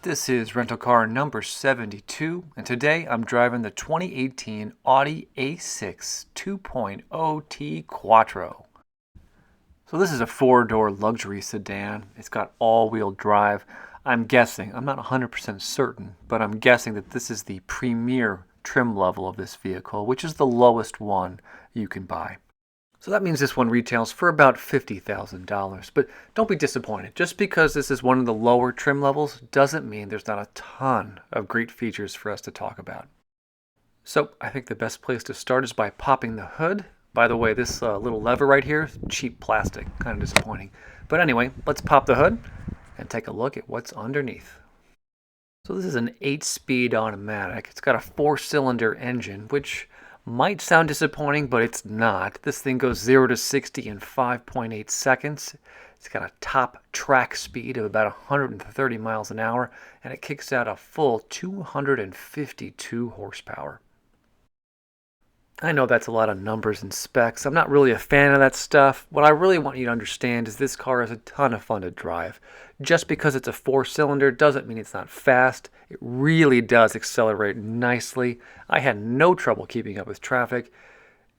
This is rental car number 72, and today I'm driving the 2018 Audi A6 2.0T Quattro. So this is a four-door luxury sedan. It's got all-wheel drive. I'm guessing, I'm not 100% certain, but I'm guessing that this is the premier trim level of this vehicle, which is the lowest one you can buy. So that means this one retails for about $50,000, but don't be disappointed. Just because this is one of the lower trim levels doesn't mean there's not a ton of great features for us to talk about. So I think the best place to start is by popping the hood. By the way, this little lever right here is cheap plastic, kind of disappointing. But anyway, let's pop the hood and take a look at what's underneath. So this is an 8-speed automatic. It's got a 4-cylinder engine, which might sound disappointing, but it's not. This thing goes 0 to 60 in 5.8 seconds. It's got a top track speed of about 130 miles an hour, and it kicks out a full 252 horsepower. I know that's a lot of numbers and specs. I'm not really a fan of that stuff. What I really want you to understand is this car is a ton of fun to drive. Just because it's a 4-cylinder doesn't mean it's not fast. It really does accelerate nicely. I had no trouble keeping up with traffic,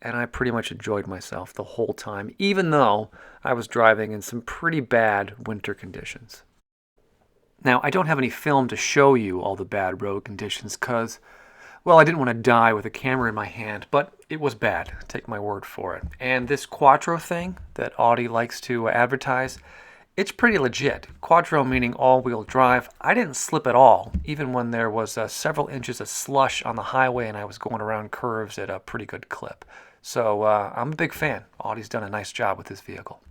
and I pretty much enjoyed myself the whole time, even though I was driving in some pretty bad winter conditions. Now, I don't have any film to show you all the bad road conditions because, well, I didn't want to die with a camera in my hand, but it was bad. Take my word for it. And this Quattro thing that Audi likes to advertise, it's pretty legit. Quattro meaning all-wheel drive. I didn't slip at all, even when there was several inches of slush on the highway and I was going around curves at a pretty good clip. So I'm a big fan. Audi's done a nice job with this vehicle.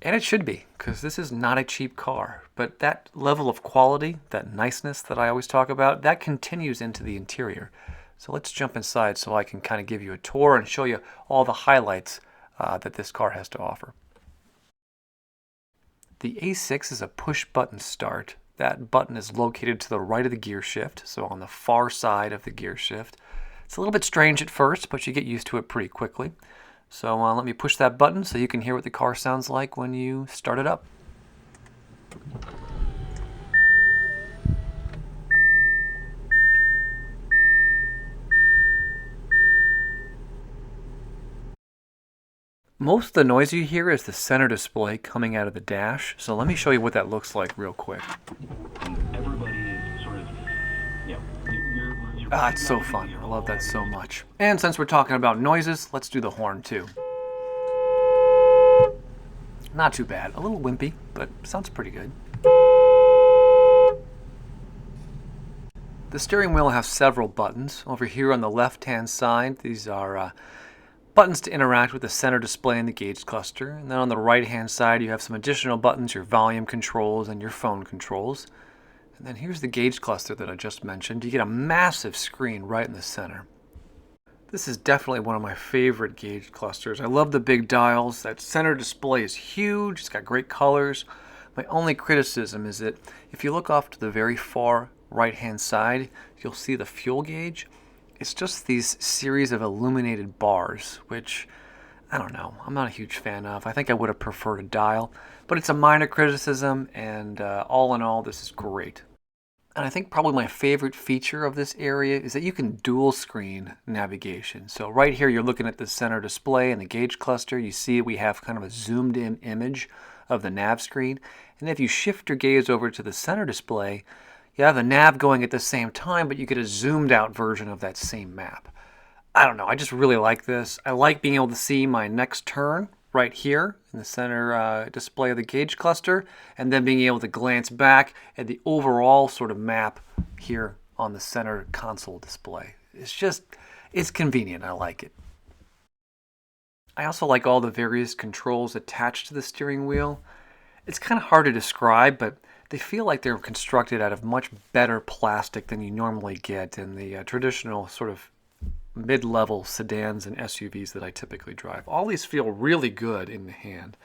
And it should be, because this is not a cheap car. But that level of quality, that niceness that I always talk about, that continues into the interior. So let's jump inside so I can kind of give you a tour and show you all the highlights that this car has to offer. The A6 is a push-button start. That button is located to the right of the gear shift, so on the far side of the gear shift. It's a little bit strange at first, but you get used to it pretty quickly. So let me push that button so you can hear what the car sounds like when you start it up. Most of the noise you hear is the center display coming out of the dash, so let me show you what that looks like real quick. It's so fun. I love that so much. And since we're talking about noises, let's do the horn too. Not too bad. A little wimpy, but sounds pretty good. The steering wheel has several buttons. Over here on the left-hand side, these are buttons to interact with the center display and the gauge cluster. And then on the right-hand side, you have some additional buttons, your volume controls and your phone controls. And then here's the gauge cluster that I just mentioned. You get a massive screen right in the center. This is definitely one of my favorite gauge clusters. I love the big dials. That center display is huge. It's got great colors. My only criticism is that if you look off to the very far right-hand side, you'll see the fuel gauge. It's just these series of illuminated bars, which, I don't know, I'm not a huge fan of. I think I would have preferred a dial, but it's a minor criticism, and all in all, this is great. And I think probably my favorite feature of this area is that you can dual screen navigation. So right here, you're looking at the center display and the gauge cluster. You see we have kind of a zoomed in image of the nav screen. And if you shift your gaze over to the center display, you have the nav going at the same time, but you get a zoomed out version of that same map. I don't know, I just really like this. I like being able to see my next turn right here in the center display of the gauge cluster, and then being able to glance back at the overall sort of map here on the center console display. It's convenient. I like it. I also like all the various controls attached to the steering wheel. It's kind of hard to describe, but they feel like they're constructed out of much better plastic than you normally get in the traditional sort of mid-level sedans and SUVs that I typically drive. All these feel really good in the hand,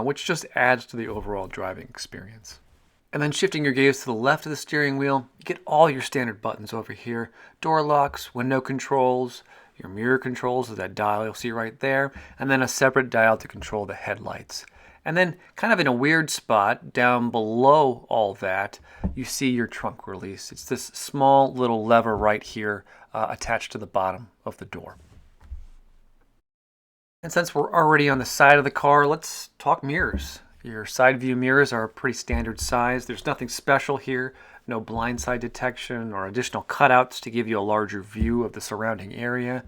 which just adds to the overall driving experience. And then shifting your gaze to the left of the steering wheel, you get all your standard buttons over here. Door locks, window controls, your mirror controls is that dial you'll see right there, and then a separate dial to control the headlights. And then kind of in a weird spot down below all that, you see your trunk release. It's this small little lever right here attached to the bottom of the door. And since we're already on the side of the car, let's talk mirrors. Your side view mirrors are a pretty standard size. There's nothing special here, no blindside detection or additional cutouts to give you a larger view of the surrounding area.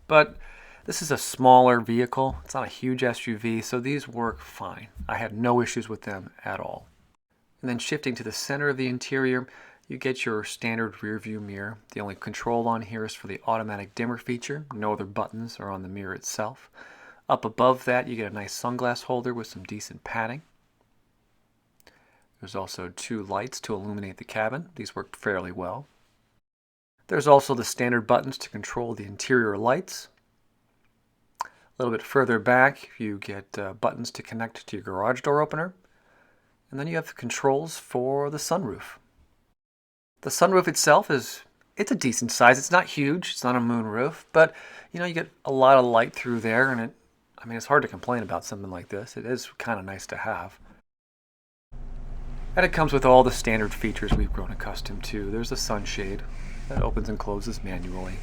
But this is a smaller vehicle. It's not a huge SUV, so these work fine. I had no issues with them at all. And then shifting to the center of the interior, you get your standard rear view mirror. The only control on here is for the automatic dimmer feature. No other buttons are on the mirror itself. Up above that, you get a nice sunglass holder with some decent padding. There's also 2 lights to illuminate the cabin. These worked fairly well. There's also the standard buttons to control the interior lights. A little bit further back, you get buttons to connect to your garage door opener. And then you have the controls for the sunroof. The sunroof itself it's a decent size. It's not huge. It's not a moonroof, but you get a lot of light through there, and it's hard to complain about something like this. It is kind of nice to have. And it comes with all the standard features we've grown accustomed to. There's a sunshade that opens and closes manually.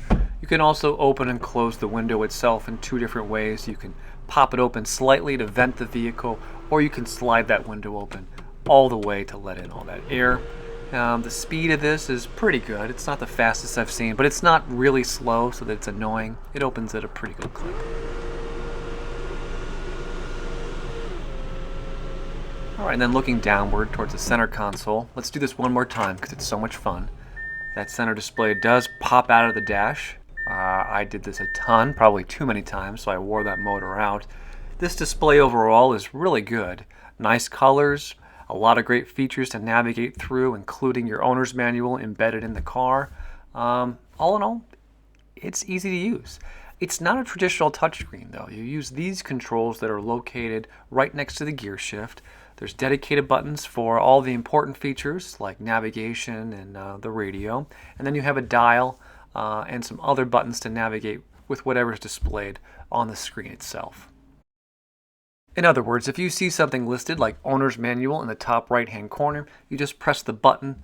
You can also open and close the window itself in 2 different ways. You can pop it open slightly to vent the vehicle, or you can slide that window open all the way to let in all that air. The speed of this is pretty good. It's not the fastest I've seen, but it's not really slow so that it's annoying. It opens at a pretty good clip. Alright, and then looking downward towards the center console, let's do this one more time because it's so much fun. That center display does pop out of the dash. I did this a ton, probably too many times, so I wore that motor out. This display overall is really good. Nice colors, a lot of great features to navigate through, including your owner's manual embedded in the car. All in all, it's easy to use. It's not a traditional touchscreen though. You use these controls that are located right next to the Gearshift. There's dedicated buttons for all the important features like navigation and the radio. And then you have a dial and some other buttons to navigate with whatever is displayed on the screen itself. In other words, if you see something listed like owner's manual in the top right-hand corner, you just press the button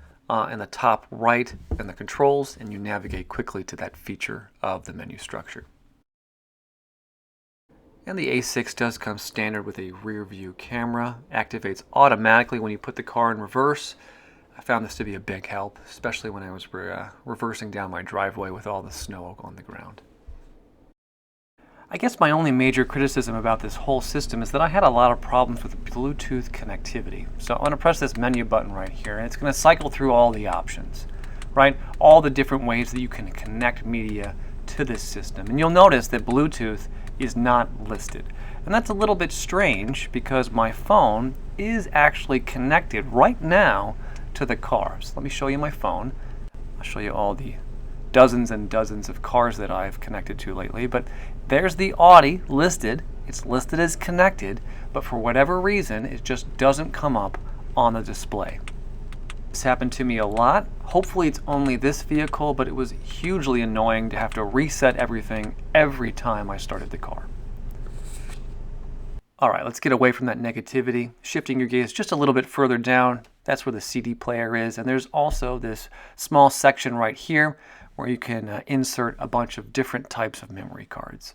in the top right and the controls, and you navigate quickly to that feature of the menu structure. And the A6 does come standard with a rear view camera. Activates automatically when you put the car in reverse. I found this to be a big help, especially when I was reversing down my driveway with all the snow on the ground. I guess my only major criticism about this whole system is that I had a lot of problems with Bluetooth connectivity. So I'm going to press this menu button right here, and it's going to cycle through all the options, right? All the different ways that you can connect media to this system. And you'll notice that Bluetooth is not listed. And that's a little bit strange because my phone is actually connected right now to the car. So let me show you my phone. I'll show you all the dozens and dozens of cars that I've connected to lately, but there's the Audi listed. It's listed as connected, but for whatever reason, it just doesn't come up on the display. This happened to me a lot. Hopefully it's only this vehicle, but it was hugely annoying to have to reset everything every time I started the car. All right, let's get away from that negativity. Shifting your gaze just a little bit further down, that's where the CD player is, and there's also this small section right here where you can insert a bunch of different types of memory cards.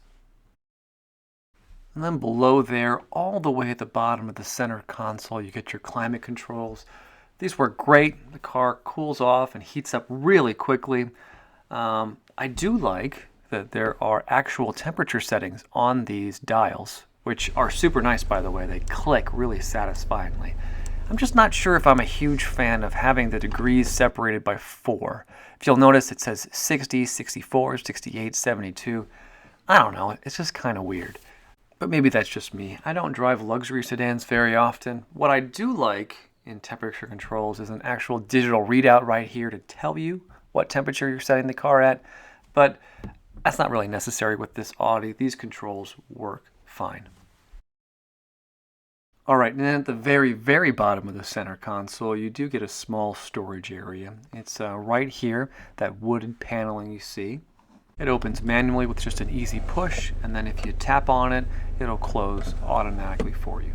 And then below there, all the way at the bottom of the center console, you get your climate controls. These work great. The car cools off and heats up really quickly. I do like that there are actual temperature settings on these dials, which are super nice, by the way. They click really satisfyingly. I'm just not sure if I'm a huge fan of having the degrees separated by 4. If you'll notice, it says 60, 64, 68, 72. I don't know, it's just kind of weird. But maybe that's just me. I don't drive luxury sedans very often. What I do like in temperature controls is an actual digital readout right here to tell you what temperature you're setting the car at. But that's not really necessary with this Audi. These controls work fine. All right, and then at the very, very bottom of the center console, you do get a small storage area. It's right here, that wooded paneling you see. It opens manually with just an easy push, and then if you tap on it, it'll close automatically for you.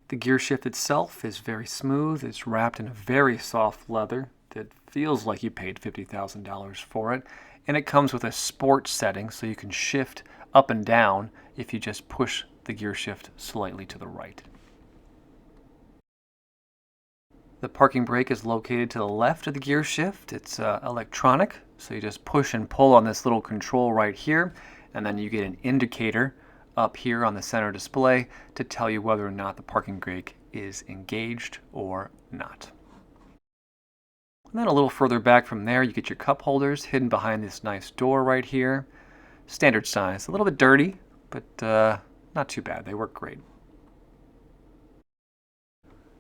The gear shift itself is very smooth. It's wrapped in a very soft leather that feels like you paid $50,000 for it. And it comes with a sport setting, so you can shift up and down if you just push the gear shift slightly to the right. The parking brake is located to the left of the gear shift. It's electronic, so you just push and pull on this little control right here, and then you get an indicator up here on the center display to tell you whether or not the parking brake is engaged or not. And then a little further back from there, you get your cup holders hidden behind this nice door right here. Standard size, a little bit dirty, but not too bad. They work great.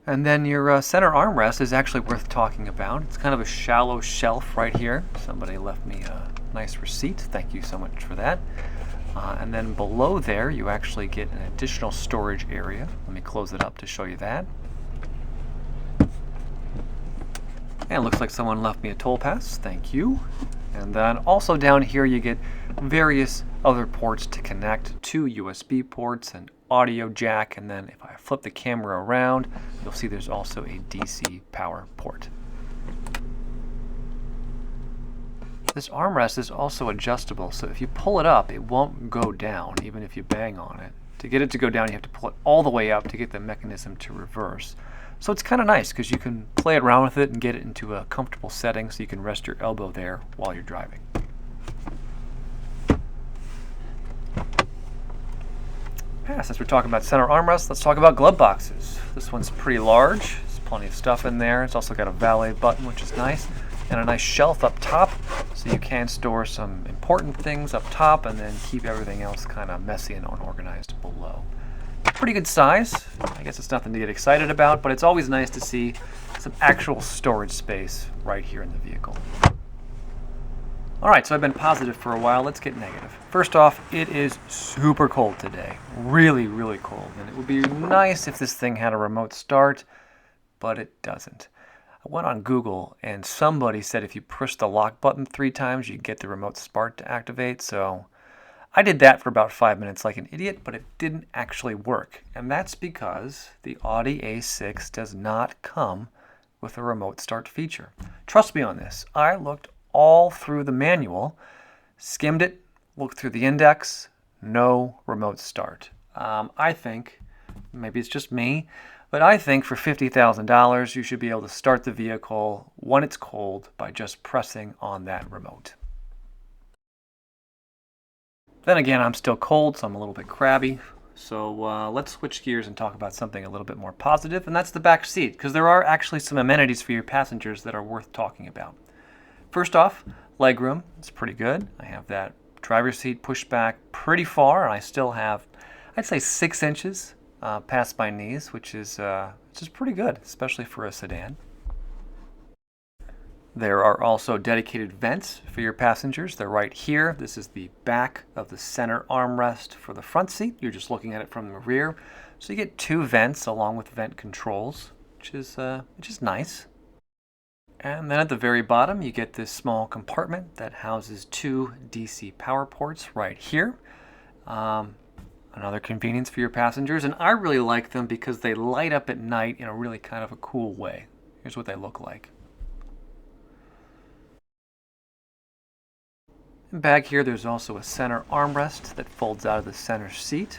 And then your center armrest is actually worth talking about. It's kind of a shallow shelf right here. Somebody left me a nice receipt. Thank you so much for that. And then below there, you actually get an additional storage area. Let me close it up to show you that. And it looks like someone left me a toll pass. Thank you. And then also down here, you get various other ports to connect, 2 USB ports, an audio jack, and then if I flip the camera around, you'll see there's also a DC power port. This armrest is also adjustable, so if you pull it up, it won't go down, even if you bang on it. To get it to go down, you have to pull it all the way up to get the mechanism to reverse. So it's kind of nice because you can play around with it and get it into a comfortable setting so you can rest your elbow there while you're driving. Since we're talking about center armrests, let's talk about glove boxes. This one's pretty large. There's plenty of stuff in there. It's also got a valet button, which is nice, and a nice shelf up top, so you can store some important things up top and then keep everything else kind of messy and unorganized below. Pretty good size. I guess it's nothing to get excited about, but it's always nice to see some actual storage space right here in the vehicle. Alright, so I've been positive for a while. Let's get negative. First off, it is super cold today. Really, really cold. And it would be nice if this thing had a remote start, but it doesn't. I went on Google and somebody said if you push the lock button 3 times, you get the remote start to activate. So I did that for about 5 minutes like an idiot, but it didn't actually work. And that's because the Audi A6 does not come with a remote start feature. Trust me on this. I looked all through the manual, skimmed it, looked through the index, no remote start. I think, maybe it's just me, but I think for $50,000 you should be able to start the vehicle when it's cold by just pressing on that remote. Then again, I'm still cold, so I'm a little bit crabby. So let's switch gears and talk about something a little bit more positive, and that's the back seat, because there are actually some amenities for your passengers that are worth talking about. First off, legroom. It's pretty good. I have that driver's seat pushed back pretty far, and I still have, I'd say, 6 inches past my knees, which is pretty good, especially for a sedan. There are also dedicated vents for your passengers. They're right here. This is the back of the center armrest for the front seat. You're just looking at it from the rear. So you get 2 vents along with vent controls, which is nice. And then at the very bottom, you get this small compartment that houses 2 DC power ports right here. Another convenience for your passengers, and I really like them because they light up at night in a really kind of a cool way. Here's what they look like. And back here, there's also a center armrest that folds out of the center seat.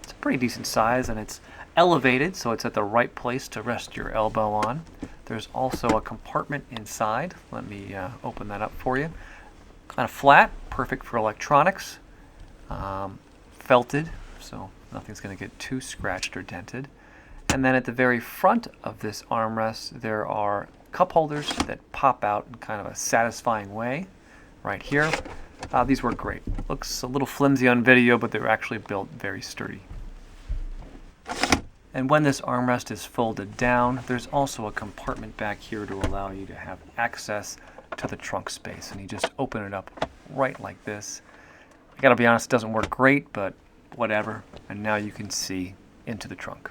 It's a pretty decent size, and it's elevated, so it's at the right place to rest your elbow on. There's also a compartment inside. Let me open that up for you. Kind of flat, perfect for electronics. Felted, so nothing's going to get too scratched or dented. And then at the very front of this armrest, there are cup holders that pop out in kind of a satisfying way right here. These work great. Looks a little flimsy on video, but they're actually built very sturdy. And when this armrest is folded down, there's also a compartment back here to allow you to have access to the trunk space. And you just open it up right like this. I gotta be honest, it doesn't work great, but whatever. And now you can see into the trunk.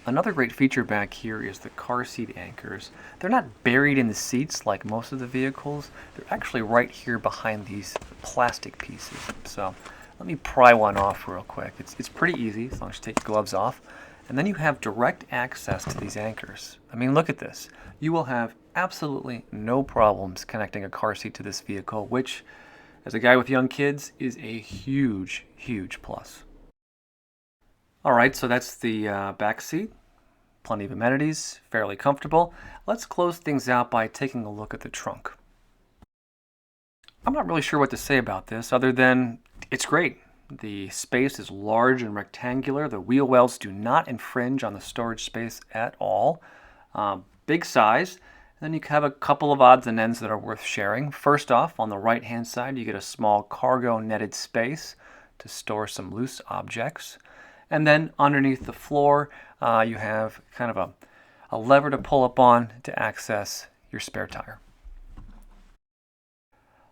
Another great feature back here is the car seat anchors. They're not buried in the seats like most of the vehicles. They're actually right here behind these plastic pieces. So let me pry one off real quick. It's pretty easy as long as you take your gloves off. And then you have direct access to these anchors. I mean, look at this. You will have absolutely no problems connecting a car seat to this vehicle, which, as a guy with young kids, is a huge, huge plus. All right, so that's the back seat. Plenty of amenities, fairly comfortable. Let's close things out by taking a look at the trunk. I'm not really sure what to say about this other than it's great. The space is large and rectangular. The wheel wells do not infringe on the storage space at all. Big size. And then you have a couple of odds and ends that are worth sharing. First off, on the right-hand side, you get a small cargo netted space to store some loose objects. And then underneath the floor, you have kind of a lever to pull up on to access your spare tire.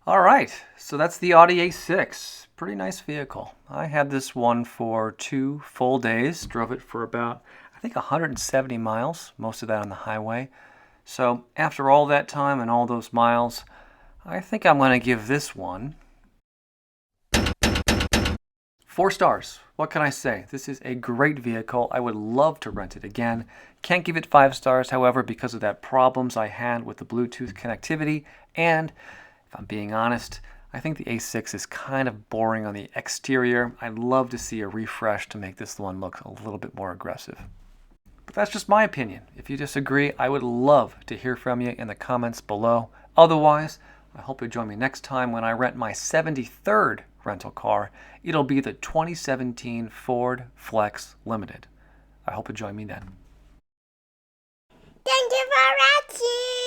All right, so that's the Audi A6. Pretty nice vehicle. I had this one for 2 full days. Drove it for about, I think, 170 miles, most of that on the highway. So after all that time and all those miles, I think I'm going to give this one 4 stars. What can I say? This is a great vehicle. I would love to rent it again. Can't give it 5 stars, however, because of that problems I had with the Bluetooth connectivity. And if I'm being honest, I think the A6 is kind of boring on the exterior. I'd love to see a refresh to make this one look a little bit more aggressive. But that's just my opinion. If you disagree, I would love to hear from you in the comments below. Otherwise, I hope you'll join me next time when I rent my 73rd rental car. It'll be the 2017 Ford Flex Limited. I hope you join me then. Thank you for watching.